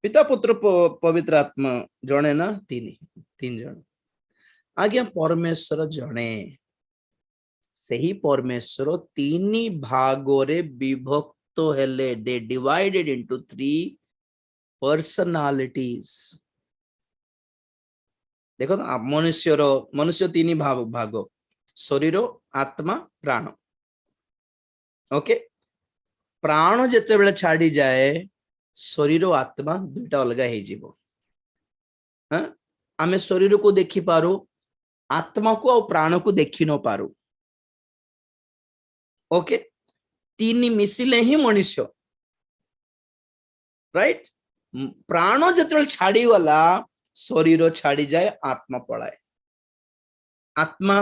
पिता पुत्र पवित्र आत्मा जणे ना तीन जण आज्ञा परमेश्वर जणे से ही परमेश्वर तीन भागरे विभक्त हेले दे डिवाइडेड इनटू 3 पर्सनालिटीज देखो मनुष्य तीन भाग शरीर आत्मा प्राण ओके प्राण जिते बेले छाड़ी जाए शरीर आत्मा दुईटा अलग हो आमे शरीर को देखी पारू आत्मा को और प्राण को देखी न पारू ओके तीन मिसिले ही मनुष्य राइट प्राण जिते छाड़ी गला शरीर छाड़ी जाए आत्मा पलाए आत्मा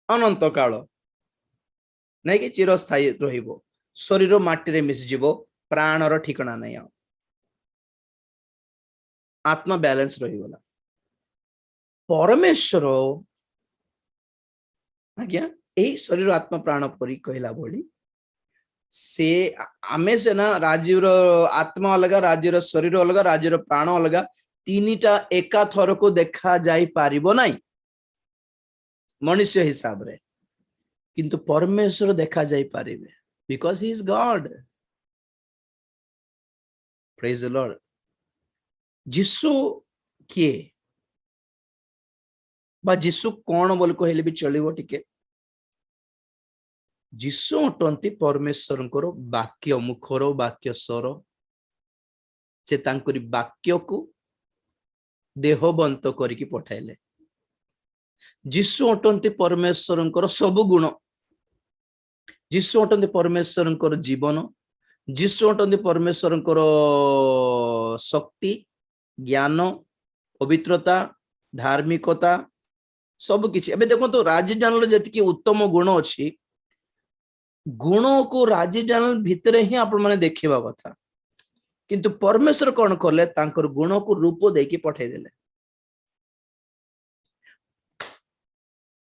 अनंत काल नहीं कि चिरस्थायी रहिबो शरीर माटी रे मिसिजिवो प्राणर ठिकाना नहीं आत्मा बैलेंस रहीगला परमेश्वर आज्ञा यही शरीर आत्मा प्राण परी कहला बोली से आमे से ना राज्यर आत्मा अलग राज्यर शरीर अलग राज्यर प्राण अलग तीनटा एका थर को देखा जाई पारिबो नहीं मनुष्य हिसाब रे किंतु परमेश्वर देखा जाई पारिबे because he is God praise the Lord जिसु किए बा जिसु कौन बोल कहले भी चलिबो टिके जिसु अटंती परमेश्वर वाक्य मुखर वाक्य स्वर से तांकरी वाक्य को देहबंत करिकी पठाइले जिसु अटंती परमेश्वर सब गुण जिसु अटंती परमेश्वर जीवन जिसु अटंती परमेश्वर शक्ति ज्ञान पवित्रता धार्मिकता सब किछि एबे देखो तो राजी जानल जति उत्तम गुण अछि गुण को राजी जानल भितरे ही आपण माने देखिबा कथा किंतु परमेश्वर कौन कले तांकर गुण को रूप देकी पठाई देले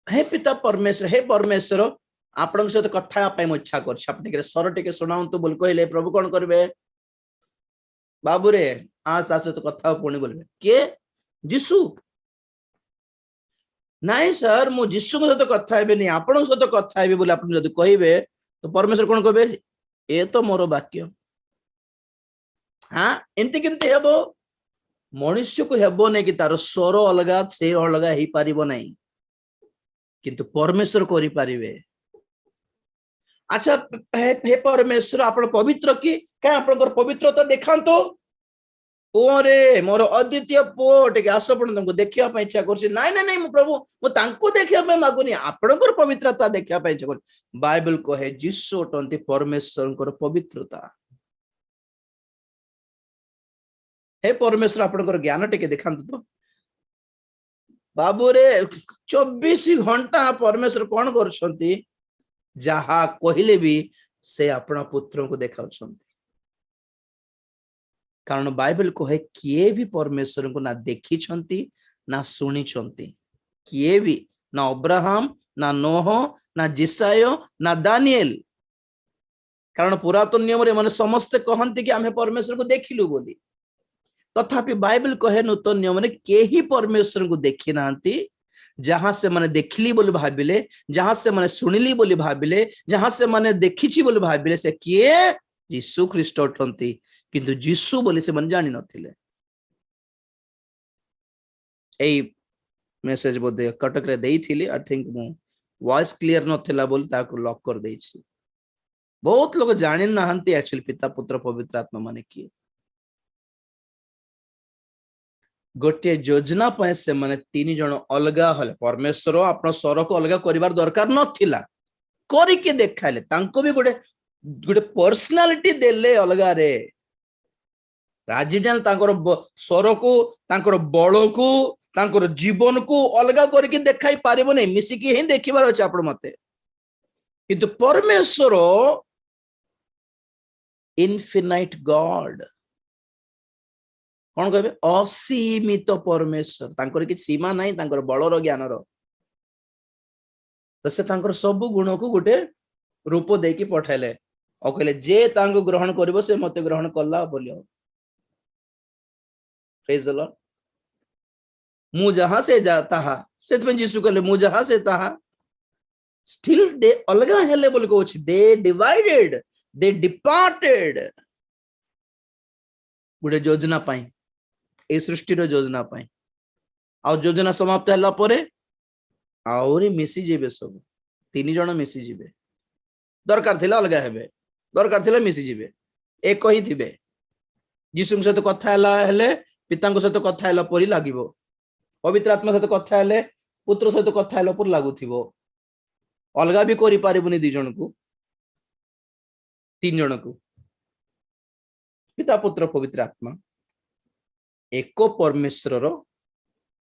हे पिता परमेश्वर हे परमेश्वर आपण सहित कथा पाई म इच्छा कर छाप टिके स्वर टिके सुनाउंतु बोल कहले प्रभु कौन करबे बाबू रे आज ता सहित कथा पुणी बोलबे के जिसु नहीं सर मु जिसु को सहित कथा हेबे नहीं आपण सहित कथा हेबे बोले आपण जदी कहिबे तो परमेश्वर कौन कहबे ए तो मोर वाक्य हाँ एमती केमती हेबो मनुष्य को हेबो नहीं कि तार स्वर अलगा से अलगा ही पारिबो नहीं किंतु परमेश्वर करि पारिबे अच्छा हे परमेश्वर आपण पवित्र की क्या आपण पवित्रता देखांतो ओरे मोर अद्वितीय पोटे आसपण तुमको देखिया पे इच्छा करछि नहीं नहीं नहीं प्रभु मु तांको देखिया पे मागुनी आपणकर पवित्रता देखिया पे इच्छा कर बाइबल कहे जिसु टंती परमेश्वरकर पवित्रता हे परमेश्वर आपणकर ज्ञान टिके देखांतु तो बाबू रे 24 घंटा परमेश्वर कौन करछंती जहा कहले भी से अपना पुत्र को देखाउछंती कारण बाइबल कहे किए भी परमेश्वर को ना देखी छंती ना सुनी छंती किए भी ना अब्राहम ना नोह ना जिसाय ना दानिएल कारण पुरातन नियम रे माने समस्त कहंती कि आमे परमेश्वर को देखिलु बोली तथापि बाइबल कहे नूतन नियम रे केही परमेश्वर को देखी नांती जहां से माने देखली बोली भाबिले जहां से माने सुनिली बोली भाबिले जहां से माने देखिछि बोली भाबिले से किए यीशु ख्रीष्ट अटंती किंतु जीसु बोली से मन जानी नथिले एई मेसेज बोधे कटक रे देई थिली आई थिंक मु वॉइस क्लियर नथिला बोली ताको लॉक कर देई छी बहुत लोग जानि नाहंती एक्चुअली पिता पुत्र पवित्र आत्मा माने की गोटे योजना पे से माने तीन जन अलगा हले परमेश्वर आपण स्वर को अलगा करिवार दरकार नथिला करी के देखाले तांको भी गोटे गोटे पर्सनालिटी देले अलगा रे राजिडाल तांकर स्वर को तांकर बल को तांकर जीवन को अलगा करके देखाई पारिबो नै मिसिकी ही देखिबार अछि आपण मते किंतु परमेश्वर इनफिनाइट गॉड कौन कहबे असीमित परमेश्वर तांकर कि सीमा नहीं तांकर बलर ज्ञानर तो से तांकर सब गुण को गोटे रूप देकी पठाइले और कहले जे तांको ग्रहण करिवो से मते ग्रहण कला बोलियो प्रेज द लॉर्ड मु जहां से जाता हा सेत में यीशु कहले मु जहां से ताहा स्टिल दे अलगा हेले बोल को अछि दे डिवाइडेड दे डिपार्टेड गुडे योजना पाई ए सृष्टि रो योजना पाई आ योजना समाप्त हला परे आउरी मिसी जेबे सब तीन जण मिसी जेबे दरकार थिला अलगा हेबे दरकार थिला मिसी जेबे एक ही थिबे यीशु सहित कथा हेले पिता सहित कथा हेला परी लागिबो पवित्र आत्मा सहित कथा हेले पुत्र सहित कथा हेला परी लागुथिबो अलगा भी करि पारिबुनी दी जण को तीन जण को पिता पुत्र पवित्र आत्मा एको परमेश्वर रो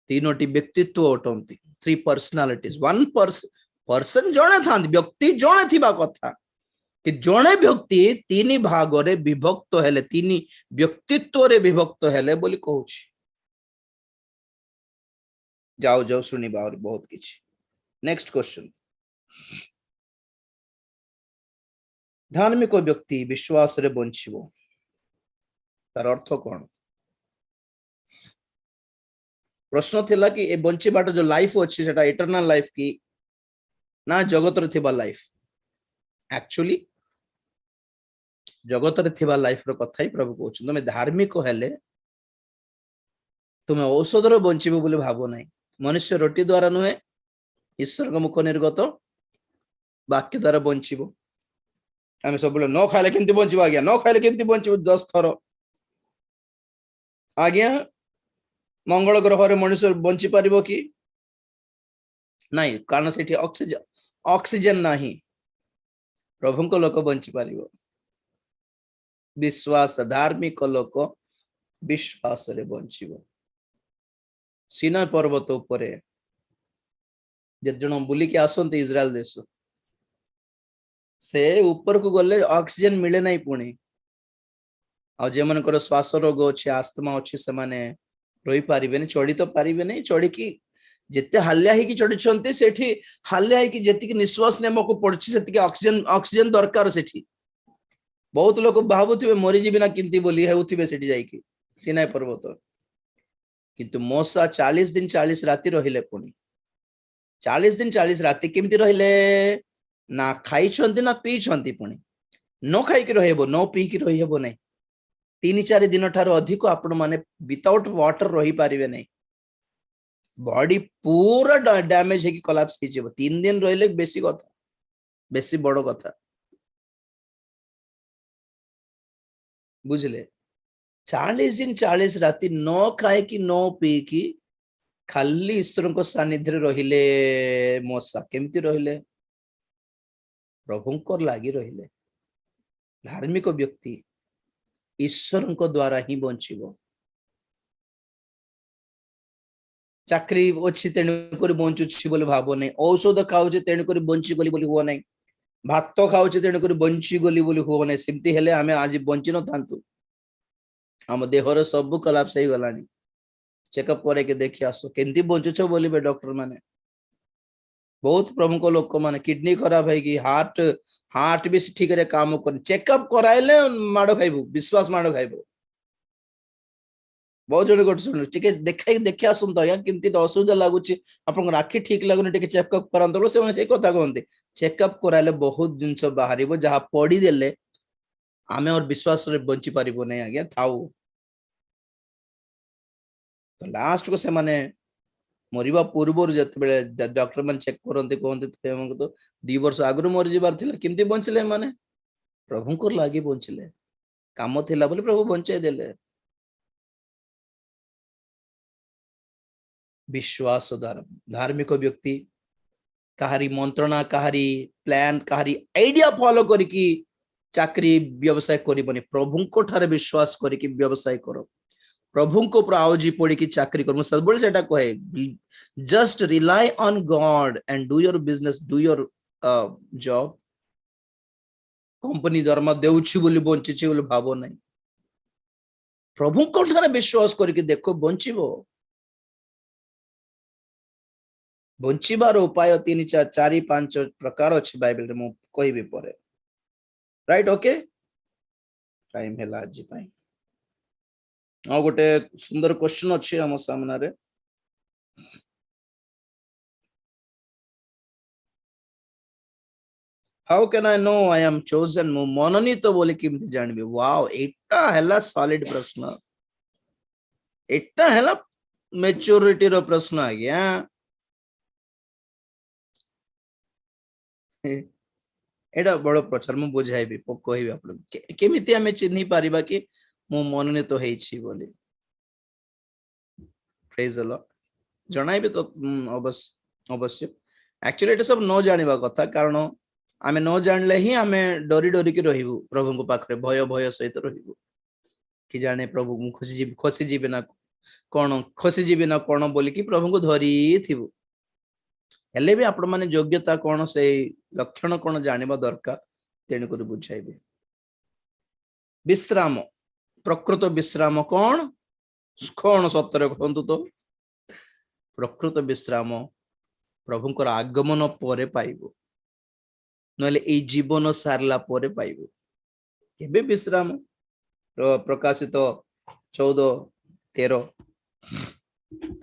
तीनोटी व्यक्तित्व अटंती थ्री पर्सनालिटीज वन पर्सन जणे थांती व्यक्ति जणे थिबा कथा कि जणे व्यक्ति तीन भाग रे विभक्त हेले तीन व्यक्तित्व रे विभक्त हेले बोली कहूछि जाओ जाओ सुनिबा और बहुत किछि नेक्स्ट क्वेश्चन धार्मिक व्यक्ति विश्वास रे बंचिबो तार अर्थ कोन प्रश्न थिला कि ए बंचिबाट जो लाइफ अछि सेटा इटर्नल लाइफ की ना जगत रे थिबा लाइफ एक्चुअली जगत रे थिबा लाइफ रो कथा ही प्रभु कहउछ तुमे धार्मिक हेले तुमे औषध रे बंचिबो बोली भाबो नै मनुष्य रोटी द्वारा नुहे ईश्वर को मुख निर्गत वाक्य द्वारा बंचिबो आमे सब बोले न खाइले केमति बंचिबो आज्ञा न खाइले केमति बंचिबो 10 थर आज्ञा मंगल ग्रह रे मनुष्य बंची पारिबो कि नहीं कारण सेठी ऑक्सीजन नहीं प्रभु को लोक बंची पारिबो विश्वास धार्मिक लोक विश्वास रे बंचिबो सीना पर्वत उपरे जे जण बुली के आसंत इजराइल देश से ऊपर को गले ऑक्सीजन मिले नहीं पुणी आ जे मनकर श्वास रोग अछि आस्थमा अछि से माने रही पारिबेनी चढ़ी तो पारिबे नहीं चढ़ी की जिते हाल्या ही की चढ़ी छंती सेठी हाल्या ही की जेतिक निश्वास नेम को पड़छि सेतिक ऑक्सीजन दरकार सेठी बहुत लोग भाबुथिबे मरि जिबिना किंती बोली हेउथिबे सेठी जाई की सिनाई पर्वत किंतु मोसा 40 दिन 40 राति रहिले पुणी 40 दिन 40 राति केमती रहिले ना खाई छंती ना पी छंती पुणी न खाई की रहबो न पी की रहबो नहीं 3-4 दिन ठारो अधिक आपण माने विदाउट वाटर रही पारिबे नहीं बॉडी पूरा डैमेज है कि कोलैप्स की जेबो 3 दिन रहिले बेसी कथा बेसी बड़ो कथा बुझले 40 दिन 40 राति न खाए कि न पी की खाली ईश्वर को सानिध्य रहिले मोसा केमती रहिले प्रभुंकर लागी रहिले धार्मिक व्यक्ति ईश्वर को द्वारा ही बंचिबो चाकरी अच्छी तेणु कर बंचुछि बोली भाबो नहीं औषध खाउछि तेणु कर बंची गली बोली हो नहीं भात खाउछि तेणु कर बंची गली बोली हो नहीं सिमती हेले आमे आज बंची न थांतु हम देहर सब कोलैप्स हो गलानी चेकअप करे के देखि आसो केंती बंचुछ बोलिबे डॉक्टर माने बहुत प्रमुख लोक माने किडनी खराब है कि हार्ट भी ठीक रे काम कर चेकअप कराइले माडो खाइबो विश्वास माडो खाइबो बहुत जण गोट सुन टिके देखै आसुन तो या किंती असुविधा लागुची आपन राखी ठीक लागुनी टिके चेकअप करांतो से माने कथा कहंती चेकअप कराइले बहुत जिंस बाहरिबो जहा पड़ी देले आमे और विश्वास रे बंची पारिबो नै आज्ञा थाउ तो लास्ट को से माने मरिबा पूर्व जते डॉक्टर मन चेक करते कहते तो 2 वर्ष आगु मरी जबार थिला किंती बंचले माने प्रभु को लागी बंचले काम थिला बोले प्रभु बंचाई देले विश्वास द्वारा धार्मिक व्यक्ति कहारी मंत्रणा कहारी प्लान कहारी आइडिया फॉलो करिकी चाकरी व्यवसाय करिबनी प्रभु को ठारे विश्वास करिकी व्यवसाय करो प्रभु को प्रावजी पड़ी की चाकरी कर सब बड़े सेटा कहे just rely on God and do your business do your job company दरमा देउछि बोली बंचिछि बोली भाबो नहीं प्रभु को ठारे विश्वास करके देखो बंचिबो बंचिबार उपाय 3 4 5 प्रकार अछि बाइबल रे मु कहबी परे राइट ओके टाइम हैला आज पई ଆଉ ଗୋଟେ ସୁନ୍ଦର क्वेश्चन ଅଛି ଆମ ସାମ୍ନାରେ। How can I know I am chosen? ମୁଁ ମନୋନୀତ ବୋଲି କେମିତି ଜାଣିବି? ୱାଓ, ଏଟା ହେଲା ସଲିଡ ପ୍ରଶ୍ନ, ଏଟା ହେଲା ମେଚୁରିଟି ର ପ୍ରଶ୍ନ ଆଜ୍ଞା। ଏଟା ବଡ ପ୍ରଚାର, ମୁଁ ବୁଝାଇବି, କହିବି ଆପଣଙ୍କୁ କେମିତି ଆମେ ଚିହ୍ନି ପାରିବା କି ମୁଁ ମନୋନୀତ ହେଇଛି ବୋଲି। ପ୍ରେଜ ଦ ଲର୍ଡ। ଜଣାଇବି ତ ଅବଶ୍ୟ ଅବଶ୍ୟ। ଆକ୍ଚୁଆଲି ଏଟା ସବୁ ନ ଜାଣିବା କଥା, କାରଣ ଆମେ ନ ଜାଣିଲେ ହିଁ ଆମେ ଡରି ଡରିକି ରହିବୁ ପ୍ରଭୁଙ୍କ ପାଖରେ, ଭୟ ଭୟ ସହିତ ରହିବୁ। କି ଜାଣେ ପ୍ରଭୁ ମୁଁ ଖସିଯିବି ନା କଣ, ଖସିଯିବି ନା କଣ ବୋଲିକି ପ୍ରଭୁଙ୍କୁ ଧରିଥିବୁ। ହେଲେ ବି ଆପଣ ମାନେ ଯୋଗ୍ୟତା କଣ, ସେଇ ଲକ୍ଷଣ କଣ ଜାଣିବା ଦରକାର, ତେଣୁକରି ବୁଝାଇବି। ବିଶ୍ରାମ, ପ୍ରକୃତ ବିଶ୍ରାମ କଣ କଣ ସତରେ କୁହନ୍ତୁ ତ? ପ୍ରକୃତ ବିଶ୍ରାମ ପ୍ରଭୁଙ୍କର ଆଗମନ ପରେ ପାଇବୁ, ନହେଲେ ଏଇ ଜୀବନ ସାରିଲା ପରେ ପାଇବୁ। କେବେ ବିଶ୍ରାମ? ପ୍ରକାଶିତ 14:13,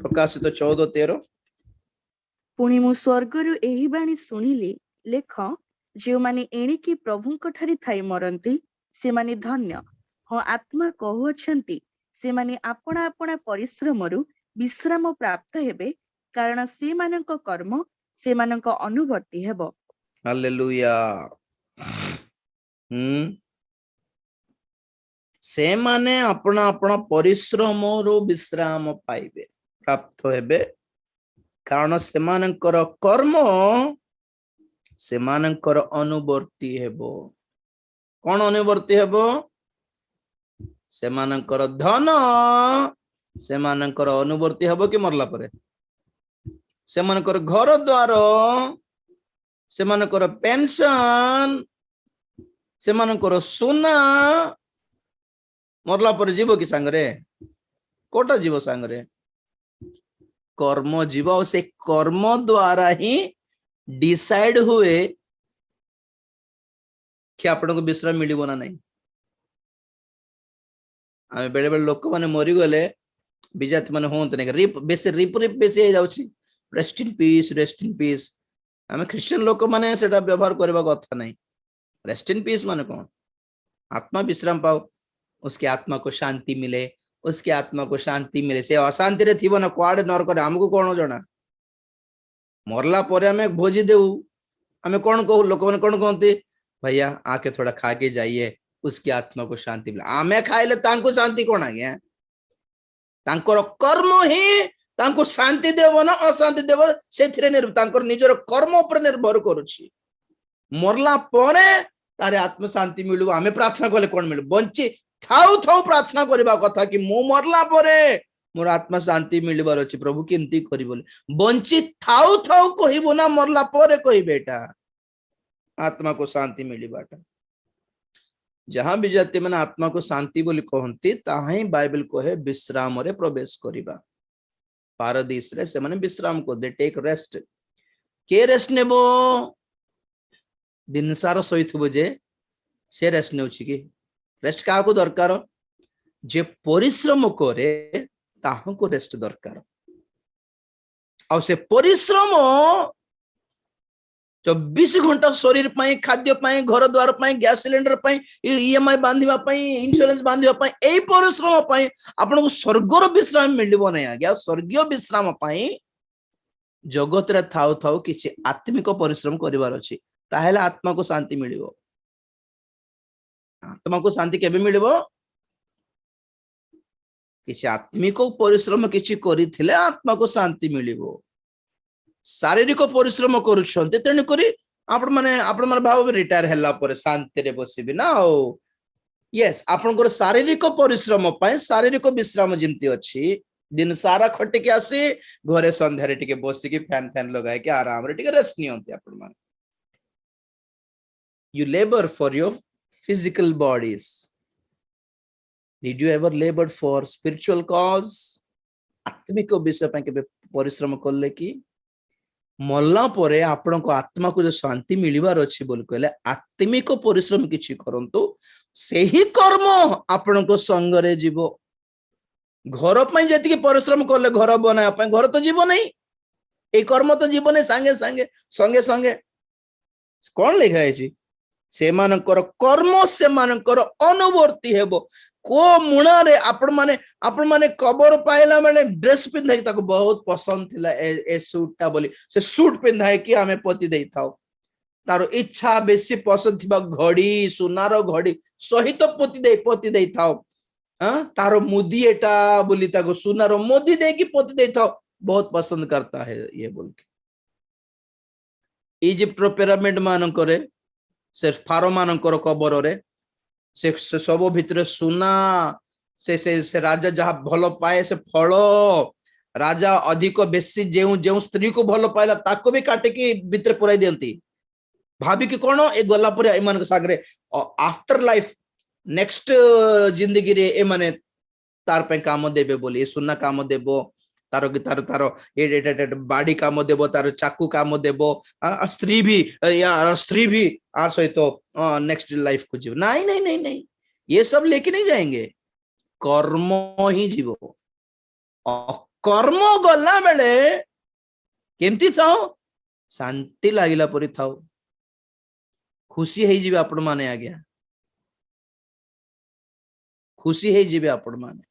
ପ୍ରକାଶିତ 14:13। ପୁଣି ମୁଁ ସ୍ୱର୍ଗରୁ ଏହି ବାଣୀ ଶୁଣିଲି, ଲେଖ, ଯେଉଁମାନେ ଏଣିକି ପ୍ରଭୁଙ୍କ ଠାରେ ଥାଇ ମରନ୍ତି ସେମାନେ ଧନ୍ୟ। ହଁ, ଆତ୍ମା କହୁଅଛନ୍ତି ସେମାନେ ଆପଣା ଆପଣା ପରିଶ୍ରମରୁ ବିଶ୍ରାମ ପ୍ରାପ୍ତ ହେବେ, କାରଣ ସେମାନଙ୍କ କର୍ମ ସେମାନଙ୍କ ଅନୁବର୍ତ୍ତୀ ହେବ। ହାଲେଲୁୟା। ସେମାନେ ଆପଣା ଆପଣା ପରିଶ୍ରମରୁ ବିଶ୍ରାମ ପାଇବେ, ପ୍ରାପ୍ତ ହେବେ, କାରଣ ସେମାନଙ୍କର କର୍ମ ସେମାନଙ୍କର ଅନୁବର୍ତ୍ତୀ ହେବ। କଣ ଅନୁବର୍ତ୍ତୀ ହେବ? ସେମାନଙ୍କର ଧନ ସେମାନଙ୍କର ଅନୁବର୍ତ୍ତୀ ହେବ କି ମରଲା ପରେ? ସେମାନଙ୍କର ଘର ଦ୍ୱାର, ସେମାନଙ୍କର ପେନସନ, ସେମାନଙ୍କର ସୁନା ମରଲା ପରେ ଯିବ କି ସାଙ୍ଗରେ? କୋଟା ଯିବ ସାଙ୍ଗରେ? କର୍ମ ଯିବ। ଆଉ ସେ କର୍ମ ଦ୍ୱାରା ହିଁ ଡିସାଇଡ ହୁଏ କି ଆପଣଙ୍କୁ ବିଶ୍ରାମ ମିଳିବ ନା ନାହିଁ। ଆମେ ବେଳେ ବେଳେ ଲୋକମାନେ ମରିଗଲେ ବିଜାତି ମାନେ ହୁଅନ୍ତି ନାଇଁ, ବେଶୀ ରିପ ବେଶୀ ହେଇଯାଉଛି, ରେଷ୍ଟ ଇନ ପିସ୍, ରେଷ୍ଟ ଇନ ପିସ୍। ଆମେ ଖ୍ରୀଷ୍ଟିଆନ ଲୋକମାନେ ସେଟା ବ୍ୟବହାର କରିବା କଥା ନାହିଁ। रेस्ट इन पीस माने कौन? आत्मा विश्राम पाओ, उसके आत्मा को शांति मिले, उसके आत्मा को शांति मिले। से अशांति रे थीबो ना कुआडे नरक रे, हमको कोन जणा? मरला परे हमें भोजी देऊ, हमें कौन कहू, लोक माने कौन कहते, भैया आके थोड़ा खा के जाइए, उसकी आत्मा को शांति मिले। आमे खाइले तांको शांति कोन आ गया? तांकर कर्म ही तांको शांति देबो ना अशांति देबो, सेथिरे तांकर निजर कर्म ऊपर निर्भर करूछि। मरला परे तारे आत्म शांति मिलू। आमे प्रार्थना कले कोन मिलू? बंची थाउ थाउ प्रार्थना करबा कथा कि मु मरला परे मोर आत्मा शांति मिलबार अछि, प्रभु केमती करि बोले। बंची थाउ थाउ कहिबो ना, मरला परे कहि बेटा आत्मा को शांति मिलिबाटा। जहां भी जाति माने आत्मा को शांति बोली कहंती, ताहाई बाइबल कहे विश्राम रे प्रवेश करिबा। पारदीस रे से माने विश्राम को दे, टेक रेस्ट। के रेस्ट नेबो? दिन सारा शोइथबो जे से रेस्ट नेउछि कि? रेस्ट काको दरकार? जे परिश्रम करे ताहाको रेस्ट दरकार। आ से परिश्रम 24 घंटा शरीर पाई, खाद्य पाई, घर द्वार पाई, गैस सिलेंडर पाई, ईएमआई बांधिबा पाई, इंश्योरेंस बांधिबा पाई, एई परिश्रम पाई आपनको स्वर्गर विश्राम मिलिबो नै आज्ञा। स्वर्गीय विश्राम पाई जगत रे थाउ थाउ किछि आत्मिक परिश्रम करिवार अछि, ताहेला आत्मा को शांति मिलिबो। आत्मा को शांति केबे मिलिबो? किछि आत्मिक परिश्रम किछि करिथिले आत्मा को शांति मिलिबो। शारीरिक परिश्रम करूछन्ते, तेनु करी आपण माने भाव रिटायर हैला पर शांति रे बसिबि ना। ओ यस, आपनकर शारीरिक परिश्रम पाए शारीरिक विश्राम जिमती अछि। दिन सारा खटे के आसी घरे संध्या रे टिके बसि के फैन फैन लगाय के आराम रे टिके रेस्ट नियंती आपण मान। You labor for your physical bodies. Did you ever labor for spiritual cause? आत्मिक विषय पे के परिश्रम करले कि मल्ला परे आपण को आत्मा को जो शांति मिलिबार अछि बोल कहले आत्मिक परिश्रम किछि करंतु, सेही कर्म आपण को संग रे जीवो। घर पर जी परिश्रम कले घर बनाया घर तो जीव नहीं ये कर्म तो जीव नहीं सांगे सांगे संगे संगे कौन लिखा है से मानकर कर्म से मानकर अनुवर्ती हेबो को मुणा रे आपण माने कबर पाइला माने ड्रेस पिंधाई ताको बहुत पसंद थिला ए सूटटा बोली से सूट पिंधाई कि आमे पति देई थाओ तारो इच्छा बेसी पसंद थिबा घड़ी सुनार घड़ी सहित पति देई थाओ तारो मुदी एटा बोली ताको सुनार मोदी दे कि पति देई थाओ बहुत पसंद करता है ये बोल के इजिप्ट रो पिरामिड मान करे से फारो मानकर कबर रे से सब भितर सुना से राजा जहाँ भल पाए से फल राजा अधिक बेसी जो स्त्री को भल पाइला ताको भी काटिकी भितर पुराई दियंती भाभी कि कौन ए गला पर एमान सागरे आफ्टर लाइफ नेक्स्ट जिंदगी रे ए माने तार पे काम देबे बोली सुना काम देबो तारो तारो तारो ए बाड़ी काम देबो तारो चाकू काम देबो स्त्री भी आर सहित नेक्स्ट लाइफ को जीव नहीं नहीं नहीं नहीं ये सब लेके नहीं जाएंगे कर्म ही जीव कर्म गला बेले केमती थाओ शांति लागिला परी थाओ खुशी है जीवे आपण माने आज्ञा खुशी है जीवे आपण माने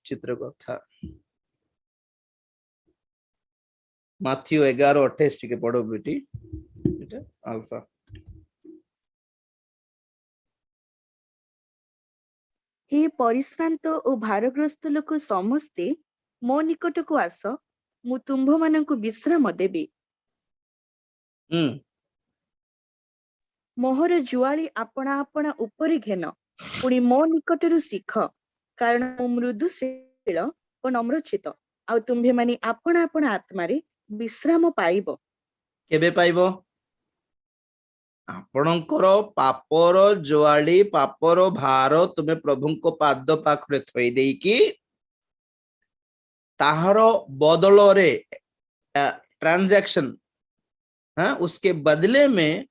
चित्र कथा माथ्यू 11:28 टिके पढ़ो बेटी अल्फा हे परिश्रांत और भारग्रस्त लोक समस्ते मो निकट को आस मु तुम्भ मानक विश्राम देबी मोहर जुआली आपणा आपणा उपरे घेन पुणी मो निकटरू शिख कारण मु मृदुशील और नम्रचित आ तुम्भे माने आपणा आपणा आत्मा रे विश्राम पाइबो केबे पाइबो आपणकर पापर जुआली पापर भार तुमे प्रभु को पाद पाखरे थई देई की ताहार बदल रे ट्रांजैक्शन उसके बदले में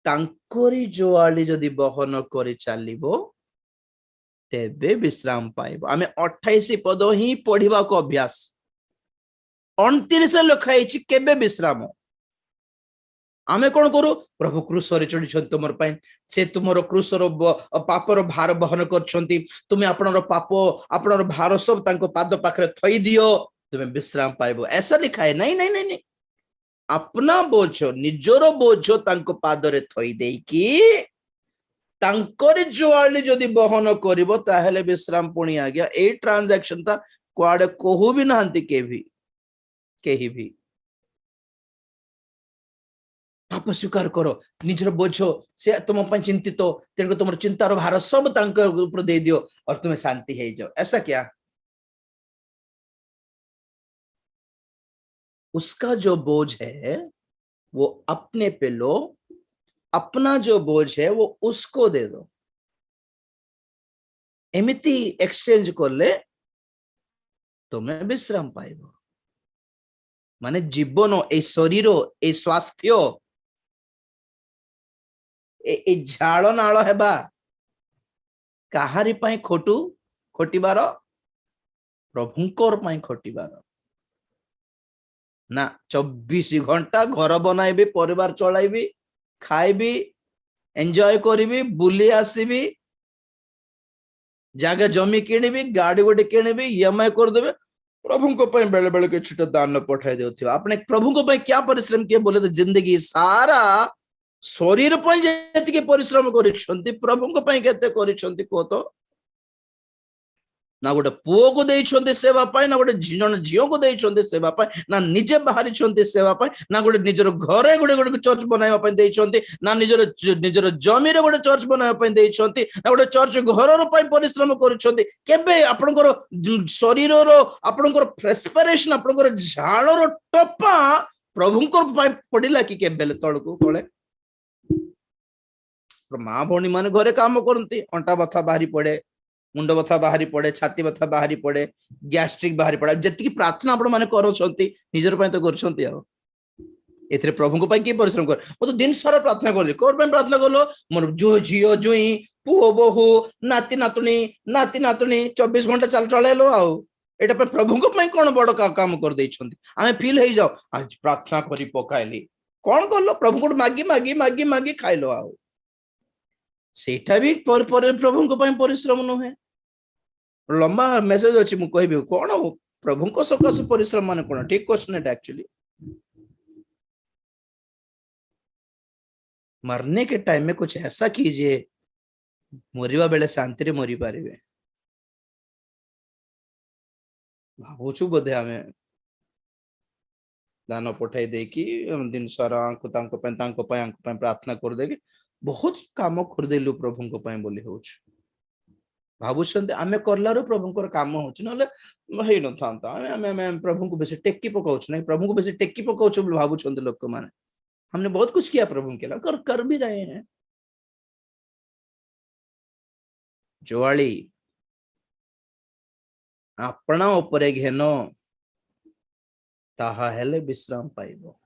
तांकोरी जुआली जदि बहन करी चलिबो तेबे विश्राम पाइबो आमे 28 पद ही पढ़िबा को अभ्यास 29 लिखाई केबे विश्राम आमे कौन करू प्रभु क्रूसरे चढ़ी तुम से तुम क्रूसर पापर भार बहन कर तुम्हें आपनर पाप आपनर भार सब तांको पाद पाखरे थई दियो तुम्हें विश्राम पाइबो ऐसा लिखा है नहीं नहीं नहीं नहीं अपना बोझ निजर बोझ तांको पादरे थई देकी तांकोरी जुआली जदि बहन करिवो ताहेले विश्राम पुणी आ गया ए ट्रांजैक्शन ता कुआडे कहू भी नांती केही भी पाप स्वीकार करो निजर बोझ से तुम चिंतित तेणु तुम चिंतार भार सब तांको ऊपर दे दियो और तुम्हें शांति है जाओ ऐसा क्या उसका जो बोझ है वो अपने पे लो अपना जो बोझ है वो उसको दे दो एमिति एक्सचेंज कर ले तुम्हें विश्राम पाइबो माने जीवन ए शरीर ए स्वास्थ्य ए झाड़ नाल हेबा काहारी पाई खोटू खोटिबार प्रभुंकर पाई खोटिबार ना 24 घंटा घर बनाइबी परिवार चलाइबी खाइबी एंजॉय करिबी बुली आसीबी जागा जमी किनिबी गाड़ी गोटे किनिबी ईएमआई कर देबे प्रभु को पई बेले बेले के छुटा दान पठाई देउथिबा आपने प्रभु को पई क्या परिश्रम किए बोले तो जिंदगी सारा शरीर पई जेतिके परिश्रम करिसंती प्रभु को पई केते करिसंती को तो ना गोटे पुओ को देइछंती सेवा पाई ना गोटे जन झियो को देइछंती सेवा पाई ना निजे बाहरी छंती सेवा पाई ना गोटे निजर घरे गोटे गोटे चर्च बनाइबा पाई देइछंती ना निजर निजर जमी रे गोटे चर्च बनाइबा पाई देइछंती ना गोटे चर्च घर रो पाई परिश्रम करिसंती केबे आपनकर शरीर रो आपनकर फ्रेस्पिरेशन आपनकर झाळ रो टपा प्रभुंकर पाई पडिला कि केबे तळको कोळे मां भौणी माने घरे काम करंती अंटा बथा बाहरी पड़े मुंड बथा बाहरी पड़े छाती बथा बाहरी पड़े गैस्ट्रिक बाहरी पड़े जति प्रार्थना आपण माने करूछंती निजर पय तो करूछंती आ एथिरे प्रभु को किए परिश्रम कर मो तो दिन सारा प्रार्थना कर कौन प्रार्थना कल मोर जो झील जुई पुओ बोहू नाती नातुणी 24 घंटा चल चलैलो आउ एटा प्रभु को कौन बड़ काम कर देइछंती आमे फील हो जाओ आज प्रार्थना करी पकाइली कौन कल प्रभु को मागी मागी मागी मागी खाइलो आउ सेटा भी प्रभु को परिश्रम नुहे लंबा मेसेज अच्छी मु कहबी कौन प्रभु को सकाश परिश्रम माने कौन ठीक क्वेश्चन है एक्चुअली मरने के टाइम में कुछ ऐसा कीजिए मरिबा बेले शांति रे मरी पारिबे भावुछु बोधे आमे दान पठाई देकी दिन सारा प्रार्थना कर देकी बहुत काम कर देलु प्रभु को बोली होछु भावुछंते आमे करलारो प्रभु को काम होछु नले हेइ न थांता आमे प्रभु को बेसी टेक्की पकाउछु नहीं प्रभु को बेसी टेक्की पकाउछु भावुछंते लोक माने हमने बहुत कुछ किया प्रभु के लिए कर भी रहे हैं जुआली अपना उपरे घेन ताहा हेले विश्राम पाइबो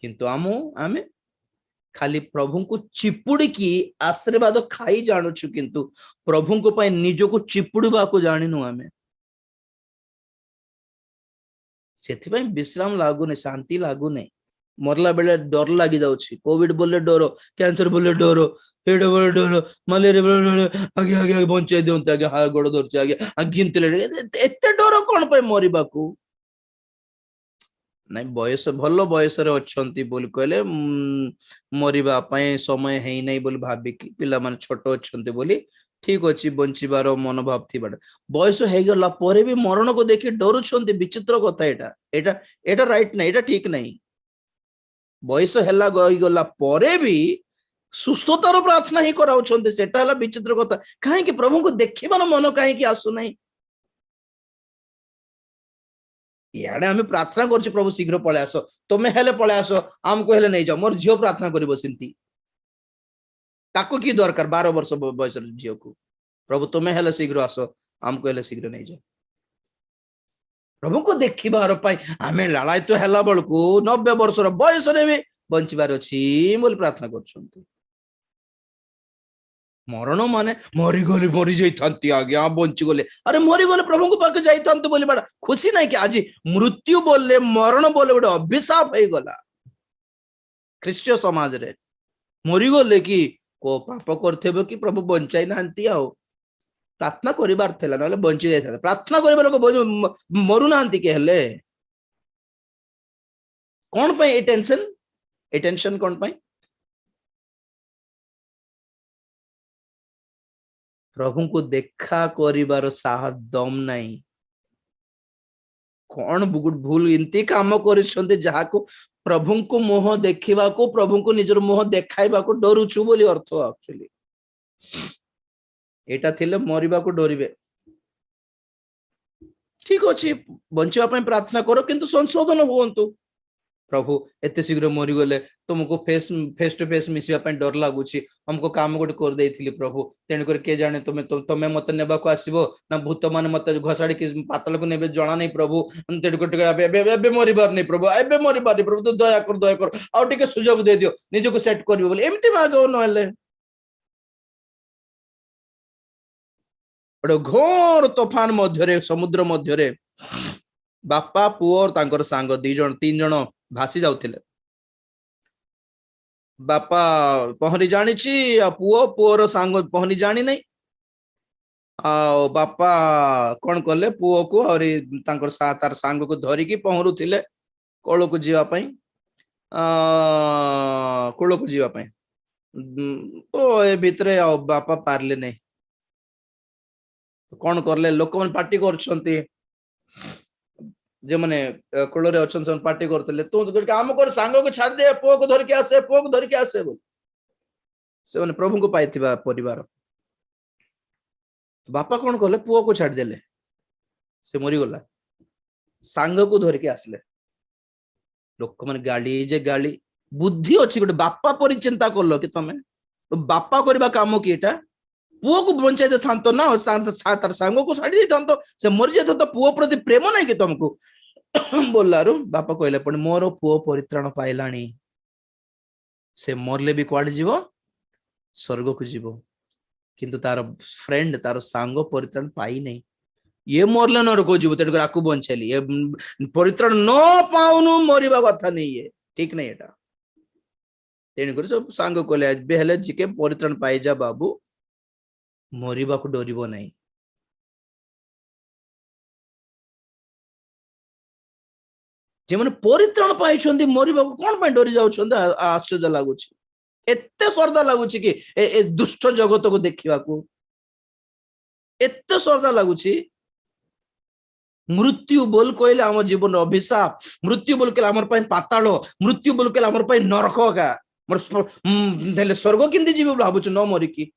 किंतु आमे खाली प्रभु को चिपुड़ी की आशीर्वाद खाई जानुछु किंतु प्रभु को पाई निज को चिपुड़वा को जानिनु आमे सेथिपाई विश्राम लागुने शांति लागुने मरला बेले डर लगी जाउछि कोविड बोले डर कैंसर बोले डर एडा बोले डर मलेरिया बोले डर आगे आगे आगे बंचाई दियंते आगे हा गोड़ धरछि आगे गिनतले एते डर कोन पे मरिबा को नहीं बयस भल बयस रे अछंती बोल कहले मरिबा पय समय हेई नै बोल भाबी कि पिला माने छोट अछंती बोली ठीक अच्छी बंचार मनोभाव थी बयस हो गला पर भी मरण को देखी डरुंट विचित्र कथा एटा राइट ना ठीक नहीं बयस गला पर भी सुस्थतार प्रार्थना ही कराउछंती विचित्र कथा कहीं प्रभु को देखिबार मन कहीं आसुना इे आम प्रार्थना कर प्रभु शीघ्र पलै आस तुम्हें हेले पलै आस आमको हेले नहीं जाओ मोर झील प्रार्थना कर सेमती ताको की दरकार 12 वर्ष बयस झील को प्रभु तुम्हें हेले शीघ्र आस आमको हेले शीघ्र नहीं जाओ प्रभु को देखिबार पाई आमे लालायित हेला बेलू 90 वर्षर बयस भी बंचबार अच्छी बोली प्रार्थना कर मरण माने मरीगले मरी जाती आगे बंची गले अरे मरीगले प्रभु को पाके जाता बोली बड़ा खुशी नहीं कि आज मृत्यु बोले मरण बोले गोटे अभिशाप हो गला ख्रीष्टीय समाज रे मरीगले कि को पाप करथेबो कि प्रभु बंचाई नांती आ प्रार्थना करिबार थेला नले बंची जाय प्रार्थना करिबा लोक मरु नांती के हेले कोन पय ए टेंशन कोन पय प्रभु को देखा करिबार साहस दम नहीं कौन भूल इनती काम करिसंते जहा को प्रभु को मुह देखा को प्रभु को निजर मुह देखाइबा को डरुछु बोली अर्थ एक्चुअली एटा थिले मरिबा को डरिबे ठीक अछि बंचिबा पय प्रार्थना करो किंतु संशोधन होंतु प्रभु एते शीघ्र मरी गले तुमको फेस टू फेस मिसिबा पय डर लागुछि हमको काम गोटे कर देइथिली प्रभु तेन कर के जाने तुम्हें मत नेबा को आसीबो ना भूत मान मत घसाड़ी के पातल को नेबे जणा नहीं प्रभु तेन कर एबे मरिबार नहीं प्रभु एबे मरिबार नहीं प्रभु तो दया कर आ टिके सुजोग दे दियो निज को सेट करिवो बोले एमती मागो नहले बड़ घोर तूफान मध्य समुद्र मध्य बापा पुओ और तांकर सांग 3 जण भासी जाउथिले बापा पहरी जानी पुओ पुओर सांग पहरी जानी नहीं आ बापा कौन कले पुओ को और तार सांग को धरिकी पहरुथिले कूल को जीवाई कूल को जीवाई तो ए भितरे बापा पारले नहीं कौन करले लोक मन पार्टी कर जे माने कूल अच्छा पार्टी करते तू काम कर सांग को छाड़ दे पुओ को धरिकी आसे पुओ को धरिकी आसे बोल से माने प्रभु को पाइथिबा परिवार बापा कौन कले पुओ को छाड़ देले से मरी गला सांग को धरिकी आसले लोक माने गाली जे गाली बुद्धि अच्छी गोटे बापा पर चिंता करलो कि तमें तो बापा करबा काम कि एटा पुओ को बंचाई दे थांतो ना तार सांग को छाड़ी दे थांतो से मर जातो तो पुओ प्रति प्रेम नहीं कि तुमको बोलारू बापा कहले पुणी मोर पुओ परित्राण पाइलानी से मरले भी कुआडे जीवो स्वर्ग को जीवो किंतु तार फ्रेंड तार सांग परित्राण पाई नहीं ये मरले नरक जीव तेणुकर आकु बंचेली ये परित्राण न पाउनु मरिबा कथा नहीं ये ठीक नहीं एटा तेणुकर सब सांग कहले बेहले जिके परित्राण पाई जा बाबू मरिबा को डरिबो नहीं जे माने परित्राण पाइछन्ती मरिबा को कोन पय डरि जाउछन्ती आश्चर्य लागुछि एते श्रद्धा लागुछि कि ए दुष्ट जगत को देखिबा को एते श्रद्धा लागुछि मृत्यु बोल कहले आम जीवन अभिशाप मृत्यु बोल कहले हमर पय पाताल मृत्यु बोल कहले हमर पय नरक का मोर स्वर्ग केमती जीव भाबुछु न मरिकी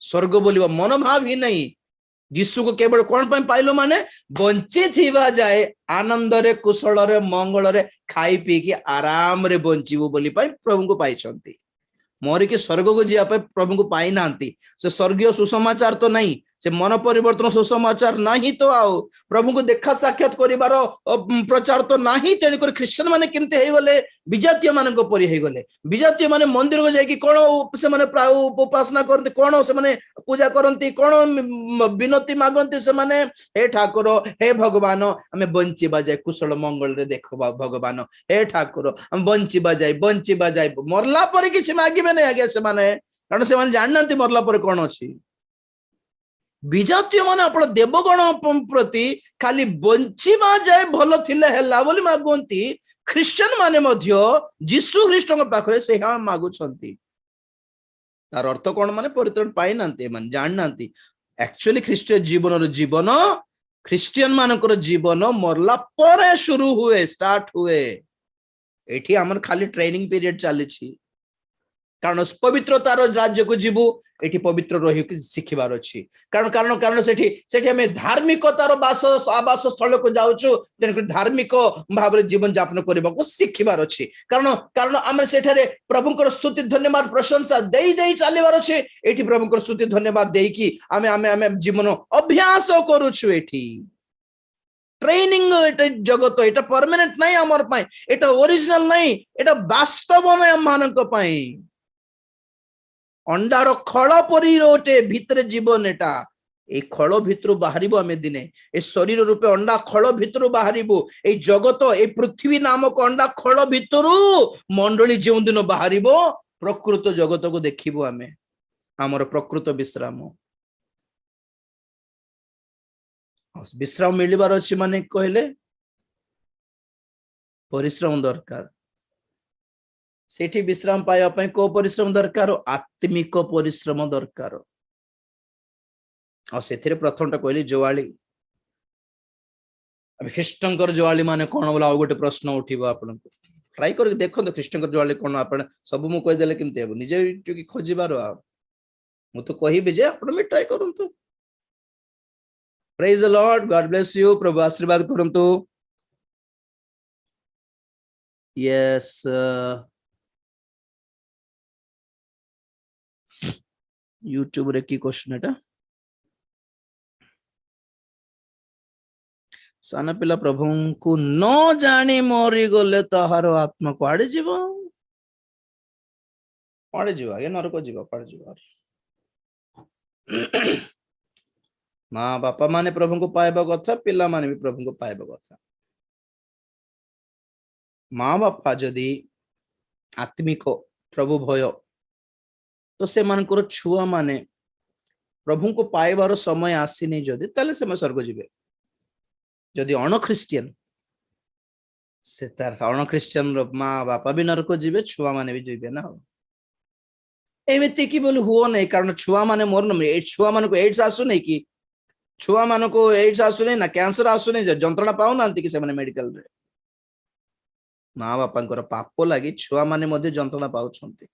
स्वर्ग बोलिबा मनोभाव ही नहीं यीशु को केवल कौन पाइलो माने बंची थिबा जाए आनंद रे कुशल रे मंगल रे खाई पी की आराम रे बंचीबो बोली पाई प्रभु को पाइछंती मोरी के स्वर्ग को जिया पाई प्रभु को पाई नांती से स्वर्गीय सुसमाचार तो नहीं से मन परिवर्तन सुसमाचार नहीं तो आओ प्रभु को देखा साक्षात करिवार प्रचार तो नहीं तेणुक ख्रिस्टियन माने केमते हे गले विजातीय मान परी हे गले विजातीय माने मंदिर को जाई कोन से माने प्राय उपासना करते कोन से माने पूजा करती कोन विनती मागंती से माने हे ठाकुर हे भगवान हमें बंचीबा जाए कुशल मंगल रे देखबा भगवान हे ठाकुर हम बंचीबा जाए मरला पर किछि मागिबे नै आगे से माने कारण से माने जाननती मरला पर कोन अछि विजातीय माने आपण देवगण प्रति खाली बंचीबा जाए भल थिले हैला बोली मागंती ख्रिस्टियन माने मध्य जीसु ख्रीष्ट पाखरे से हाँ मागुछंती तार अर्थ कोन माने परित्राण पाई नांती माने जान नांती एक्चुअली ख्रिस्टियन जीवन रो जीवन ख्रिस्टियन मानकर जीवन मरला परे शुरू हुए स्टार्ट हुए एठी हमर खाली ट्रेनिंग पीरियड चलीछि कारण पवित्रतार राज्य को जीवु एठी पवित्र रही शिखिबार अछि कारण कारण कारण सेठी सेठी हमें धार्मिकतार आवास स्थल को जाउछु तेन धार्मिक भाव रे जीवन यापन करबा को शिखिबार अछि कारण कारण हम सेठारे प्रभुकर स्तुति धन्यवाद प्रशंसा देई देई चलीबार अछि एठी प्रभुकर स्तुति धन्यवाद देई की हमें जीवन अभ्यास करूछु एठी ट्रेनिंग एटा जगत एटा परमानेंट नहीं हमर पई एटा ओरिजिनल नहीं एटा वास्तव नै हम मानक पई अंडार खळ परी रोटे भितरे जीवन एटा ए खळ भितरु बाहरिबो हमें दिने ए शरीर रूपे अंडा खळ भितरु बाहरिबो ए जगत ए पृथ्वी नामक अंडा खळ भितरु मंडली जेउ दिन बाहरिबो प्रकृत जगत को देखिबो हमें हमर प्रकृत विश्राम विश्राम मिलिबार अछि माने कहले परिश्रम दरकार सेठी विश्राम पाइबा पई को परिश्रम दरकार आत्मिक परिश्रम दरकार और सेथिरे प्रथमटा कहली जोवाली अब ख्रिस्टंकर जोवाली माने कोन बोला गोटे प्रश्न उठिबो आपन ट्राई कर देखो तो ख्रिस्टंकर जोवाली कोन आपन सब मु कहि देले केमते हेबो निजे की खोजिबार आ मु तो कहिबे जे आपन में ट्राई करंतु praise the Lord God bless you प्रभु आशीर्वाद करंतु यस यूट्यूब रे की क्वेश्चन एटा सान पिला प्रभु को न जानी मरी गले ताहार आत्मा कुआडे जीव आगे नरक जीव कुआडे जीव माँ बापा माने प्रभु को पाइबा कथा पिला माने भी प्रभु को पाइबा कथा माँ बापा जदि आत्मिक प्रभु भय तो से मानकर छुआ माने प्रभु को पाइबार समय आसी नहीं जदि ताले से स्वर्ग जीवे जदि अण ख्रिस्टियन से तार अण ख्रिस्टियन रो माँ बापा भी नरक जीवे छुआ माने भी जीवे ना एमिति की बोल हुओ नहीं कारण छुआ माने मोर न छुआ मान को एड्स आसु नहीं कि छुआ मान को एड्स आसु नहीं ना कैंसर आसु नहीं जंत्रणा पाउ नांती कि से माने मेडिकल रे माँ बापा पाप लगी छुआ माने मध्य जंत्रणा पाउछंती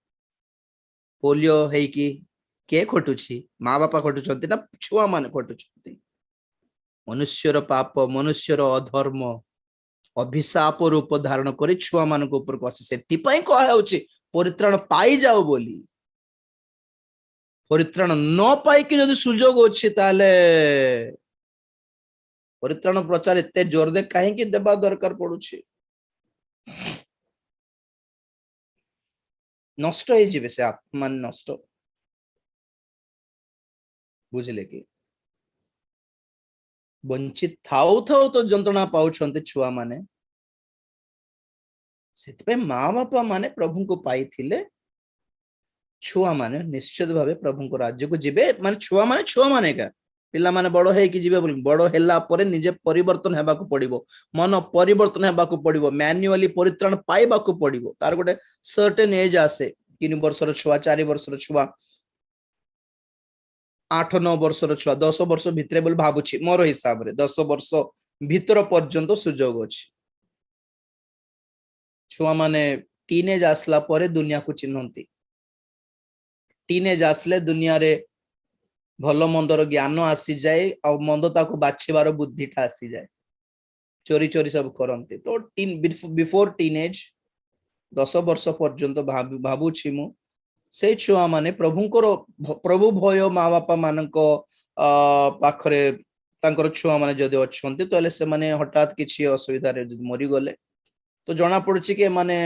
पोलियो है कि के खटुची माँ बापा खटुचंती ना छुआ माने खटुचंती मनुष्यर पाप मनुष्यर अधर्म अभिशाप रूप धारण कर छुआ मान ऊपर को आसे से परित्राण पाई जाओ बोली परित्राण न पाई कि जदि सुजोग अछि ताले परित्राण प्रचार एते जोर दे कहीं देवा दरकार पड़ुछि नष्ट हो जिवे से आत्मा नष्ट बुझिले कि वंचित थाउ थाउ तो जंत्रणा पाउछन्ते छुआ माने सेतपे माँ बापा माने प्रभु को पाई थिले छुआ माने निश्चित भावे प्रभु को राज्य को जिबे माने छुआ माने का पिला माने बड़ हे कि जिबे बोल बड़ हेला परे निजे परिवर्तन हेबा को पड़िबो मन परिवर्तन हेबा को पड़िबो मैन्युअली परित्राण पाइबा को पड़िबो तार गोटे सर्टेन एज आसे 3 वर्षर छुआ 4 वर्षर छुआ 8-9 वर्षर छुआ 10 वर्ष भितरे बोल भाबुछि मोर हिसाब रे 10 वर्ष भीतर पर्यंत सुजोग अछि छुआ माने टीनेज आसला परे दुनिया को चिन्हंती टीनेज आसले दुनिया रे भल मंदर ज्ञान आसी जाए और मंदता को बाछिबार बुद्धिटा आसी जाए चोरी चोरी सब करते तो बिफोर टीनेज 10 वर्ष पर्यंत भाबुछि मु से छुआ माने प्रभु भय माँ बापा मानक पाखरे तांकर छुआ माने जदि अछंती तो से माने हठात किछि असुविधा रे मरी गले तो जना पड़ुछि कि माने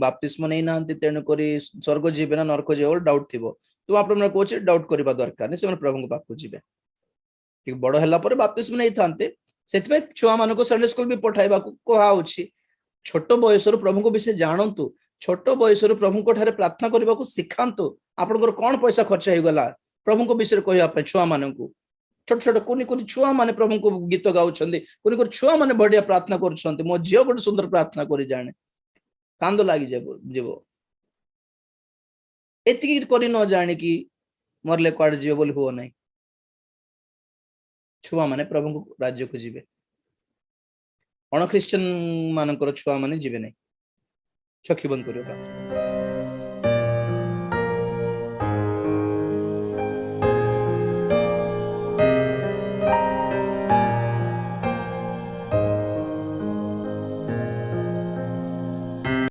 बाप्तिस्म नै नांती तेनु करी स्वर्ग जीवे ना नरक जीवे डाउट थिबो तो आपण मन कोचे डाउट करबा दरकार नै से प्रभु को पाखु जीवे ठीक बड़ हैला पर बाप्तिस्म नै थांते सेतबे छुआ मानको संडे स्कूल भी पठाइबा को कोहा होछि छोट बयसर प्रभु को विषय जानतु छोट बयसर प्रभु को ठारे प्रार्थना करबा को सिखांतु आपनकर कोन पैसा खर्च हे गला प्रभु को विषय कहया पे छुआ मानको छोट छोट कोनी कोनी छुआ माने प्रभु को गीत गाउछन्ते कोनी कोनी छुआ माने बढ़िया प्रार्थना करूछन्ते मो जियो गोटे सुंदर प्रार्थना करि जाने कांदो लागि जेबो एतिकी करि न जाने कि मरले क्वाड जीवे बोली हो नै छुआ माने प्रभु को राज्य को जीवे अण ख्रिस्टियन मानकर छुआ माने जीवे नै चक्षु बंद करियो।